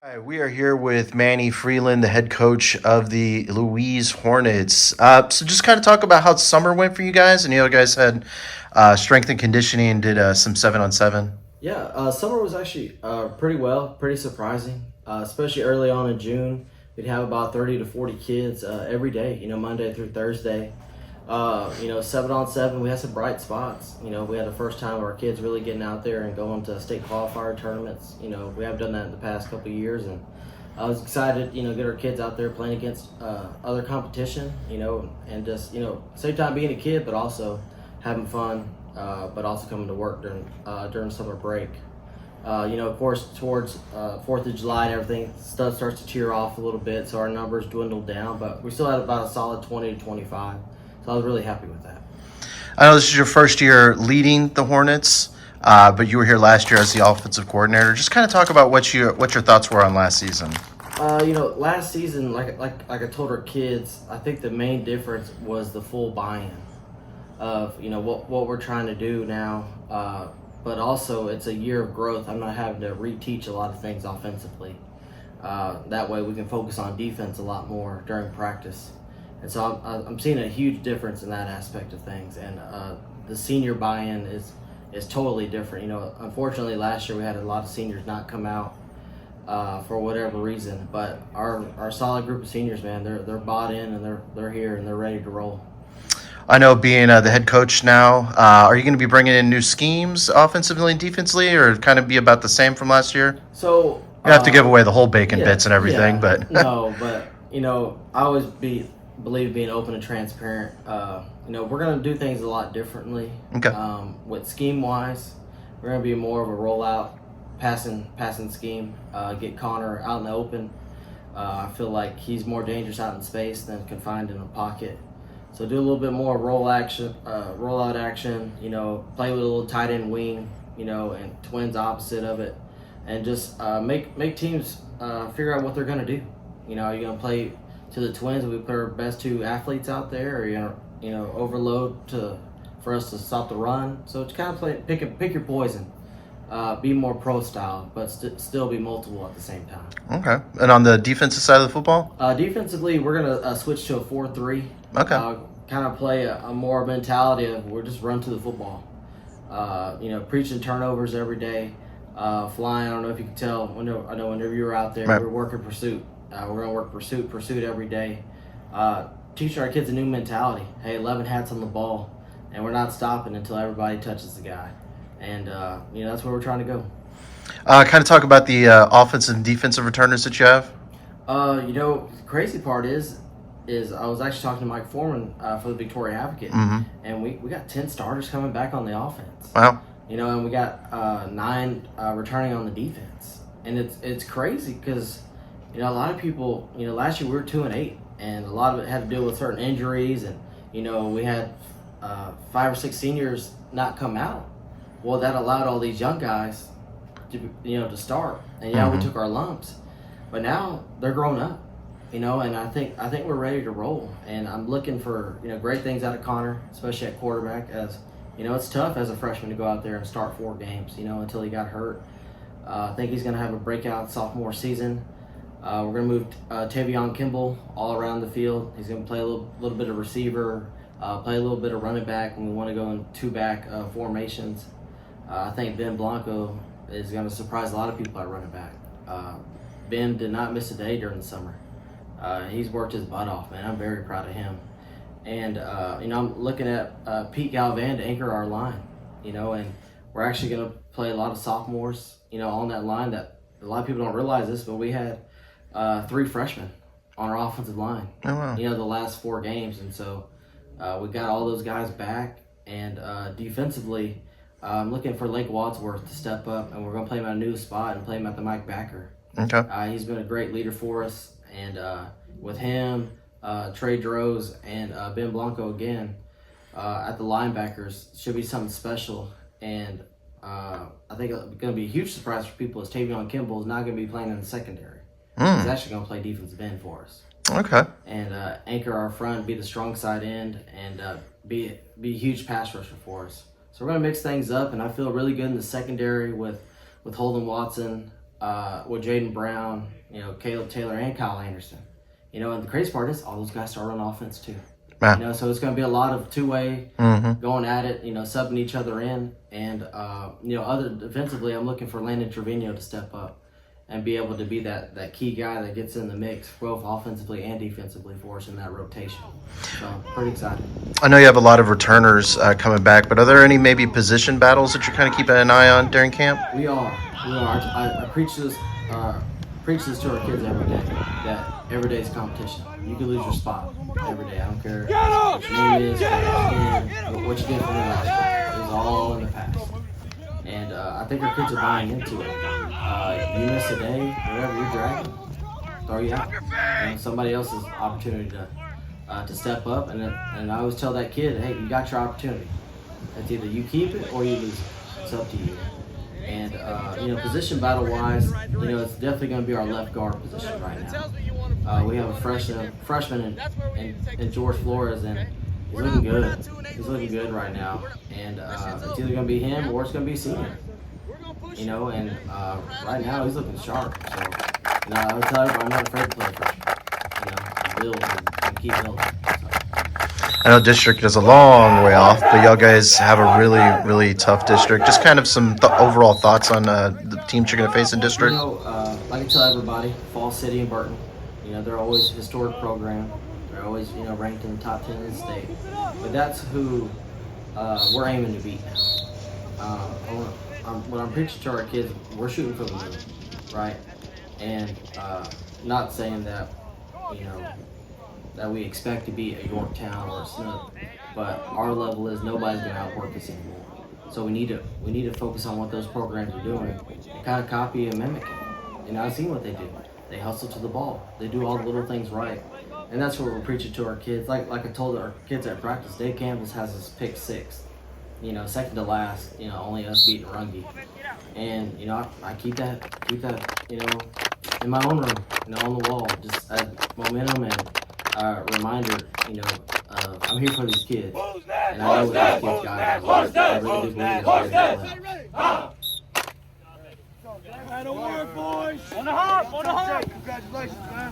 Hi, we are here with Manny Freeland, the head coach of the Louise Hornets. So just kind of talk about how summer went for you guys. And you guys had strength and conditioning and did some 7-on-7. Yeah, summer was actually pretty well, pretty surprising, especially early on in June. We'd have about 30 to 40 kids every day, Monday through Thursday. 7-on-7, we had some bright spots. We had the first time of our kids really getting out there and going to state qualifier tournaments. We haven't done that in the past couple of years, and I was excited, get our kids out there playing against other competition, and just, same time being a kid, but also having fun, but also coming to work during summer break. Of course, towards 4th of July and everything, stuff starts to tear off a little bit, so our numbers dwindled down, but we still had about a solid 20 to 25. So I was really happy with that. I know this is your first year leading the Hornets, but you were here last year as the offensive coordinator. Just kind of talk about what your thoughts were on last season. Last season, like I told our kids, I think the main difference was the full buy-in of what we're trying to do now. But also, it's a year of growth. I'm not having to reteach a lot of things offensively. That way, we can focus on defense a lot more during practice. And so I'm seeing a huge difference in that aspect of things. And the senior buy-in is totally different. Unfortunately, last year we had a lot of seniors not come out for whatever reason. But our solid group of seniors, man, they're bought in and they're here and they're ready to roll. I know being the head coach now, are you going to be bringing in new schemes offensively and defensively, or kind of be about the same from last year? So You don't have to give away the whole bacon yeah, bits and everything, yeah, but no, but I always believe being open and transparent. We're gonna do things a lot differently. okay. With scheme wise, we're gonna be more of a rollout, passing scheme. Get Connor out in the open. I feel like he's more dangerous out in space than confined in a pocket. So do a little bit more rollout action. Play with a little tight end wing. And twins opposite of it, and just make teams figure out what they're gonna do. Are you gonna play to the twins? We put our best two athletes out there, or are you gonna overload for us to stop the run? So it's kind of pick your poison. Be more pro style, but still be multiple at the same time. Okay. And on the defensive side of the football? Defensively, we're gonna switch to a 4-3. Okay. Kind of play a more mentality of we're just run to the football. Preaching turnovers every day. Flying. I don't know if you can tell. I know whenever you were out there, Right. we were working pursuit. We're gonna work pursuit every day. Teaching our kids a new mentality. Hey, 11 hats on the ball, and we're not stopping until everybody touches the guy. And that's where we're trying to go. Kind of talk about the offensive and defensive returners that you have. The crazy part is I was actually talking to Mike Foreman for the Victoria Advocate, Mm-hmm. and we got 10 starters coming back on the offense. Wow. And we got 9 returning on the defense, and it's crazy because a lot of people, last year we were 2-8, and a lot of it had to deal with certain injuries, and we had 5 or 6 seniors not come out. Well, that allowed all these young guys to start, and we took our lumps, but now they're grown up, and I think we're ready to roll, and I'm looking for great things out of Connor, especially at quarterback, as it's tough as a freshman to go out there and start 4 games, until he got hurt. I think he's going to have a breakout sophomore season. We're going to move Tavion Kimball all around the field. He's going to play a little bit of receiver, play a little bit of running back, and we want to go in 2-back formations. I think Ben Blanco is going to surprise a lot of people at running back. Ben did not miss a day during the summer. He's worked his butt off, man. I'm very proud of him. And, I'm looking at Pete Galvan to anchor our line, and we're actually going to play a lot of sophomores, on that line that a lot of people don't realize this, but we had 3 freshmen on our offensive line, Oh, wow. the last 4 games. And so we got all those guys back. And defensively, I'm looking for Lake Wadsworth to step up, and we're going to play him at a new spot and play him at the Mike Backer. Okay. He's been a great leader for us. And with him, Trey Droz, and Ben Blanco again at the linebackers should be something special. And I think it's going to be a huge surprise for people is Tavion Kimball is not going to be playing in the secondary. He's actually going to play defensive end for us. Okay. And anchor our front, be the strong side end, and be a huge pass rusher for us. So we're going to mix things up, and I feel really good in the secondary with Holden Watson, with Jaden Brown, Caleb Taylor, and Kyle Anderson. And the crazy part is all those guys start on offense too. So it's going to be a lot of two-way going at it, subbing each other in. And, other defensively, I'm looking for Landon Trevino to step up and be able to be that key guy that gets in the mix, both offensively and defensively for us in that rotation. So I'm pretty excited. I know you have a lot of returners coming back, but are there any maybe position battles that you're kind of keeping an eye on during camp? We are. I preach this to our kids every day, that every day is competition. You can lose your spot every day. I don't care what your name is, what you did for me last year. It's all in the past. And I think our kids are buying into it. You miss a day, whatever you're dragging, throw you out. And somebody else's opportunity to step up. And I always tell that kid, hey, you got your opportunity. It's either you keep it or you lose it. It's up to you. And, position battle-wise, it's definitely going to be our left guard position right now. We have a freshman in George Flores, and he's looking good. He's looking good right now. And it's either going to be him or it's going to be senior. And right now he's looking sharp. So, I would tell everybody I'm not afraid to play freshman. Build and keep building. I know district is a long way off, but y'all guys have a really, really tough district. Just kind of some overall thoughts on the teams you're going to face in district. Like I tell everybody, Fall City and Burton, they're always a historic program. They're always, ranked in the top 10 in the state. But that's who we're aiming to beat now. When I'm preaching to our kids, we're shooting for the moon, right? And not saying that, that we expect to be a Yorktown or a Snook, but our level is nobody's going to outwork us anymore. So we need to focus on what those programs are doing and kind of copy and mimic it. I've seen what they do. They hustle to the ball. They do all the little things right, and that's what we're preaching to our kids. Like I told our kids at practice, Dave Campbell's has us pick sixth. Second to last. Only us beating Runge, and I keep that in my own room, on the wall, just as momentum and reminder, I'm here for these kids, and I know what these kids got. I really do believe they're Right to work, boys! On the hop! Congratulations, man!